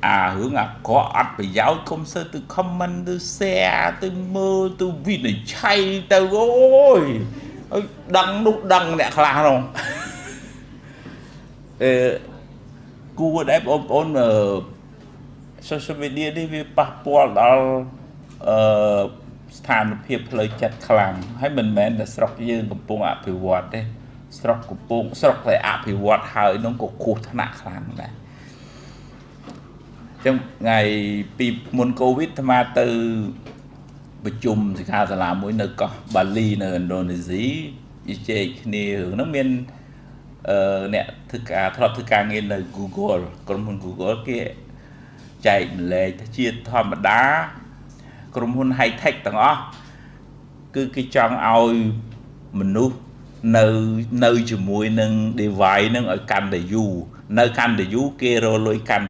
hướng có ắt phải giáo công sơ từ comment từ share từ mơ từ video chay từ ôi đăng lúc đăng nè khá không cú đẹp ôn social media đi vì bà bỏ đó ស្ថានភាពផ្លូវចិត្តខ្លាំងហើយមិនមែនតែស្រុកយើងកំពុងអភិវឌ្ឍទេស្រុកកំពុងស្រុកតែអភិវឌ្ឍហើយនោះក៏គ្រោះថ្នាក់ខ្លាំងដែរអញ្ចឹងថ្ងៃពីមុនកូវីដអាត្មាទៅប្រជុំសិក្ខាសាលាមួយនៅកោះបាលីនៅឥណ្ឌូនេស៊ីនិយាយគ្នារឿងហ្នឹងមានអ្នកធ្វើការធ្លាប់ធ្វើការងារនៅ Google ក្រុមហ៊ុន Google គេចែកម្លែកជាធម្មតាក្រុមហ៊ុន high tech ទាំងអស់គឺគេចង់ឲ្យមនុស្សនៅជាមួយនឹង device ហ្នឹងឲ្យកាន់តែយូរនៅកាន់តែយូរគេរកលុយកាន់